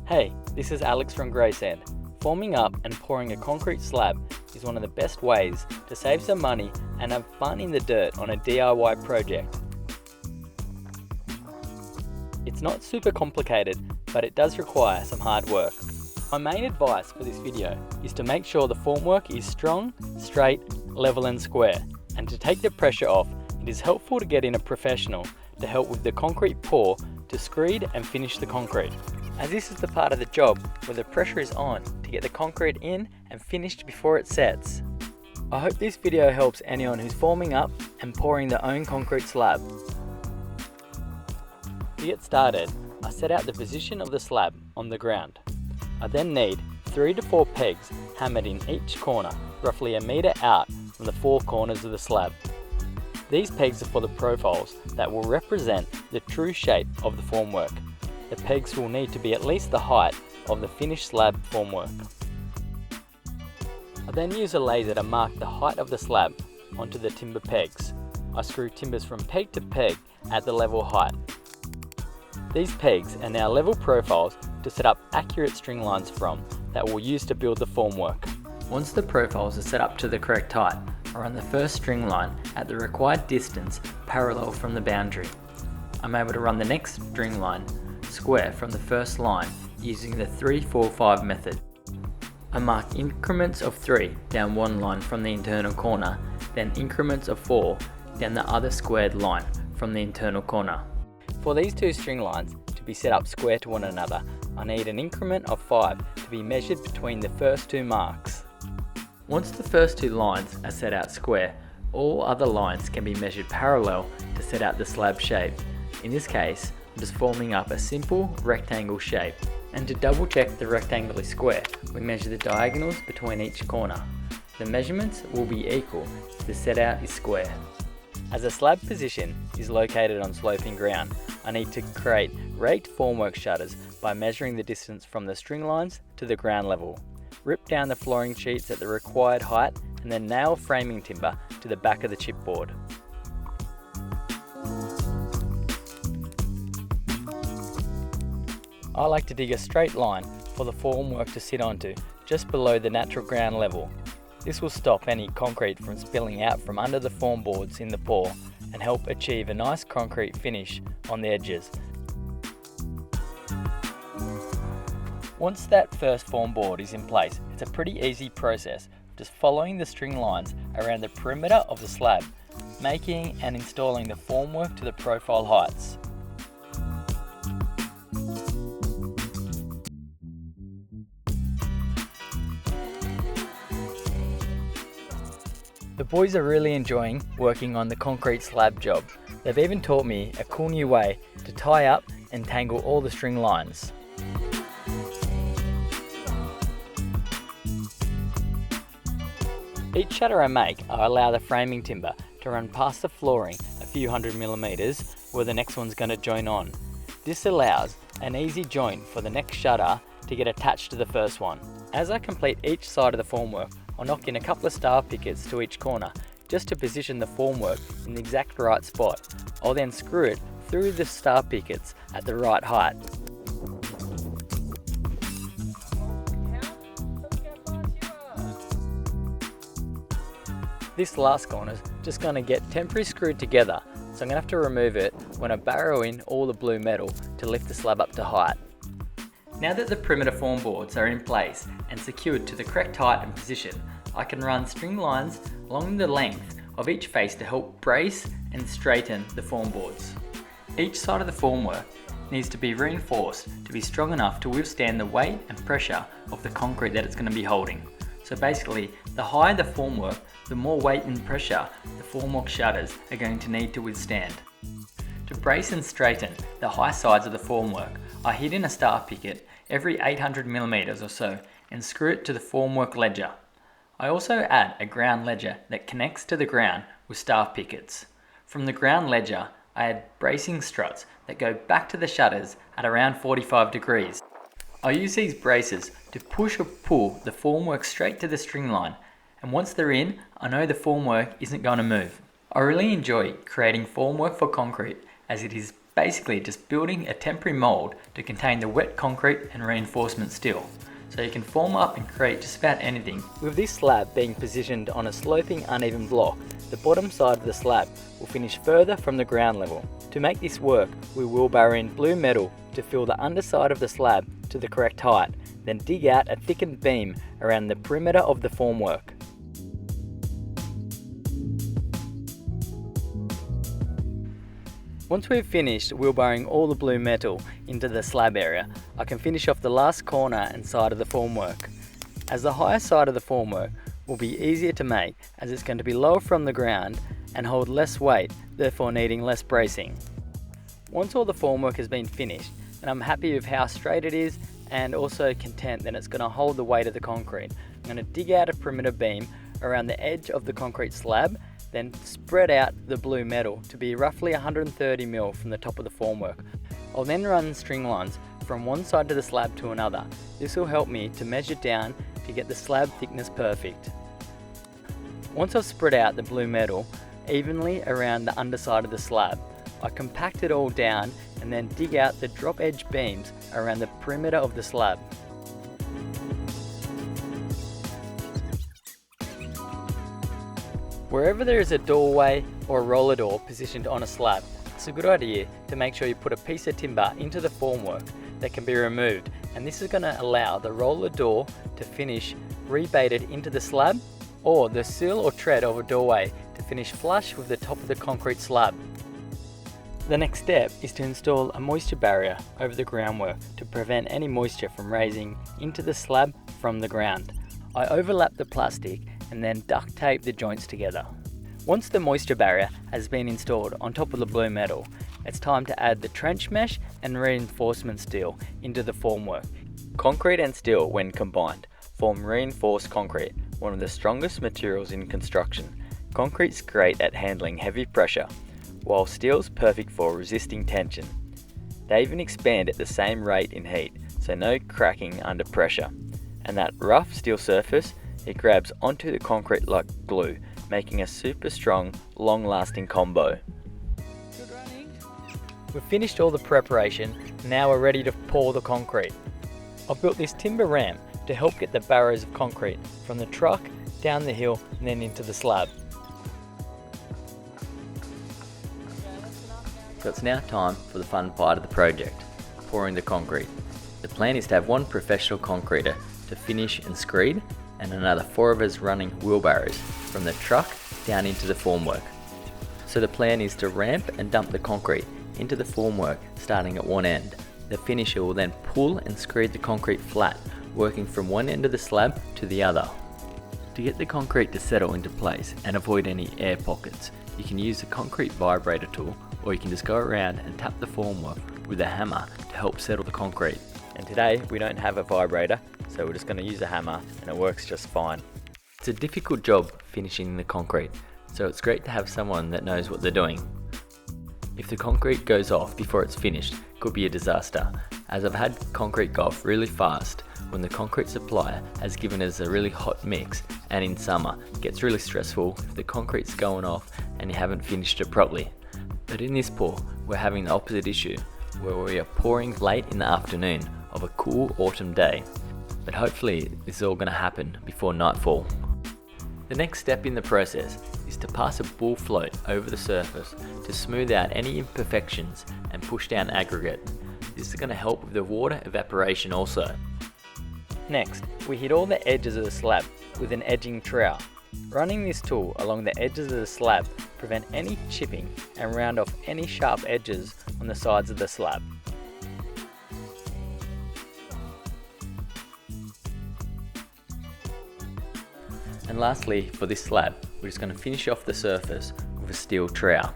Hey, this is Alex from Graysand. Forming up and pouring a concrete slab is one of the best ways to save some money and have fun in the dirt on a DIY project. It's not super complicated, but it does require some hard work. My main advice for this video is to make sure the formwork is strong, straight, level and square. And to take the pressure off, it is helpful to get in a professional to help with the concrete pour to screed and finish the concrete, as this is the part of the job where the pressure is on to get the concrete in and finished before it sets. I hope this video helps anyone who's forming up and pouring their own concrete slab. To get started, I set out the position of the slab on the ground. I then need 3 to 4 pegs hammered in each corner, roughly a metre out from the 4 corners of the slab. These pegs are for the profiles that will represent the true shape of the formwork. The pegs will need to be at least the height of the finished slab formwork. I then use a laser to mark the height of the slab onto the timber pegs. I screw timbers from peg to peg at the level height. These pegs are now level profiles to set up accurate string lines from that we'll use to build the formwork. Once the profiles are set up to the correct height, I run the first string line at the required distance parallel from the boundary. I'm able to run the next string line square from the first line using the 3-4-5 method. I mark increments of 3 down one line from the internal corner, then increments of 4 down the other squared line from the internal corner. For these two string lines to be set up square to one another, I need an increment of 5 to be measured between the first two marks. Once the first two lines are set out square, all other lines can be measured parallel to set out the slab shape. In this case, I'm just forming up a simple rectangle shape. And to double check the rectangle is square, we measure the diagonals between each corner. The measurements will be equal if the set out is square. As a slab position is located on sloping ground, I need to create raked formwork shutters by measuring the distance from the string lines to the ground level. Rip down the flooring sheets at the required height and then nail framing timber to the back of the chipboard. I like to dig a straight line for the formwork to sit onto, just below the natural ground level. This will stop any concrete from spilling out from under the form boards in the pour and help achieve a nice concrete finish on the edges. Once that first form board is in place, it's a pretty easy process, just following the string lines around the perimeter of the slab, making and installing the formwork to the profile heights. The boys are really enjoying working on the concrete slab job. They've even taught me a cool new way to tie up and tangle all the string lines. Each shutter I make, I allow the framing timber to run past the flooring a few hundred millimeters where the next one's going to join on. This allows an easy joint for the next shutter to get attached to the first one. As I complete each side of the formwork, I'll knock in a couple of star pickets to each corner just to position the formwork in the exact right spot. I'll then screw it through the star pickets at the right height. This last corner's just going to get temporarily screwed together, so I'm going to have to remove it when I barrow in all the blue metal to lift the slab up to height. Now that the perimeter form boards are in place and secured to the correct height and position, I can run string lines along the length of each face to help brace and straighten the form boards. Each side of the formwork needs to be reinforced to be strong enough to withstand the weight and pressure of the concrete that it's going to be holding. So basically, the higher the formwork, the more weight and pressure the formwork shutters are going to need to withstand. To brace and straighten the high sides of the formwork, I hit in a star picket every 800mm or so and screw it to the formwork ledger. I also add a ground ledger that connects to the ground with star pickets. From the ground ledger, I add bracing struts that go back to the shutters at around 45 degrees. I use these braces to push or pull the formwork straight to the string line, and once they're in, I know the formwork isn't going to move. I really enjoy creating formwork for concrete as it is basically just building a temporary mould to contain the wet concrete and reinforcement steel, so you can form up and create just about anything. With this slab being positioned on a sloping uneven block, the bottom side of the slab will finish further from the ground level. To make this work, we wheelbarrow in blue metal to fill the underside of the slab to the correct height, then dig out a thickened beam around the perimeter of the formwork. Once we've finished wheelbarrowing all the blue metal into the slab area, I can finish off the last corner and side of the formwork. As the higher side of the formwork will be easier to make, as it's going to be lower from the ground and hold less weight, therefore needing less bracing. Once all the formwork has been finished, and I'm happy with how straight it is and also content that it's going to hold the weight of the concrete, I'm going to dig out a perimeter beam around the edge of the concrete slab, then spread out the blue metal to be roughly 130mm from the top of the formwork. I'll then run string lines from one side to the slab to another. This will help me to measure down to get the slab thickness perfect. Once I've spread out the blue metal evenly around the underside of the slab, I compact it all down and then dig out the drop edge beams around the perimeter of the slab. Wherever there is a doorway or a roller door positioned on a slab, it's a good idea to make sure you put a piece of timber into the formwork that can be removed, and this is going to allow the roller door to finish rebated into the slab, or the sill or tread of a doorway to finish flush with the top of the concrete slab. The next step is to install a moisture barrier over the groundwork to prevent any moisture from raising into the slab from the ground. I overlap the plastic and then duct tape the joints together. Once the moisture barrier has been installed on top of the blue metal, it's time to add the trench mesh and reinforcement steel into the formwork. Concrete and steel, when combined, form reinforced concrete, one of the strongest materials in construction. Concrete's great at handling heavy pressure, while steel's perfect for resisting tension. They even expand at the same rate in heat, so no cracking under pressure. And that rough steel surface, it grabs onto the concrete like glue, making a super strong, long-lasting combo. Good running. We've finished all the preparation, now we're ready to pour the concrete. I've built this timber ramp to help get the barrows of concrete from the truck down the hill and then into the slab. So it's now time for the fun part of the project, pouring the concrete. The plan is to have one professional concreter to finish and screed, and another 4 of us running wheelbarrows from the truck down into the formwork. So the plan is to ramp and dump the concrete into the formwork starting at one end. The finisher will then pull and screed the concrete flat, working from one end of the slab to the other. To get the concrete to settle into place and avoid any air pockets, you can use the concrete vibrator tool, or you can just go around and tap the formwork with a hammer to help settle the concrete. And today we don't have a vibrator, so we're just going to use a hammer and it works just fine. It's a difficult job finishing the concrete, so it's great to have someone that knows what they're doing. If the concrete goes off before it's finished, it could be a disaster, as I've had concrete go off really fast when the concrete supplier has given us a really hot mix, and in summer it gets really stressful if the concrete's going off and you haven't finished it properly. But in this pour, we're having the opposite issue, where we are pouring late in the afternoon of a cool autumn day. But hopefully this is all going to happen before nightfall. The next step in the process is to pass a bull float over the surface to smooth out any imperfections and push down aggregate. This is going to help with the water evaporation also. Next, we hit all the edges of the slab with an edging trowel. Running this tool along the edges of the slab prevent any chipping and round off any sharp edges on the sides of the slab. And lastly, for this slab, we're just going to finish off the surface with a steel trowel.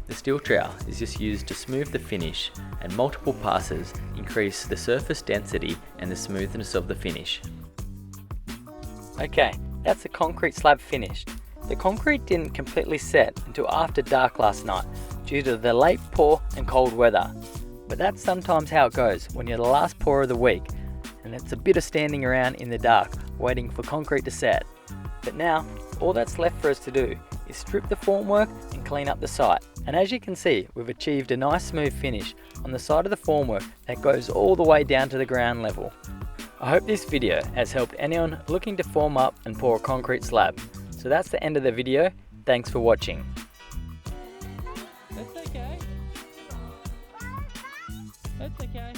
The steel trowel is just used to smooth the finish, and multiple passes increase the surface density and the smoothness of the finish. Okay, that's the concrete slab finished. The concrete didn't completely set until after dark last night due to the late pour and cold weather. But that's sometimes how it goes when you're the last pour of the week, and it's a bit of standing around in the dark waiting for concrete to set. But now, all that's left for us to do is strip the formwork and clean up the site, and as you can see, we've achieved a nice smooth finish on the side of the formwork that goes all the way down to the ground level. I hope this video has helped anyone looking to form up and pour a concrete slab. So that's the end of the video. Thanks for watching. That's okay. That's okay.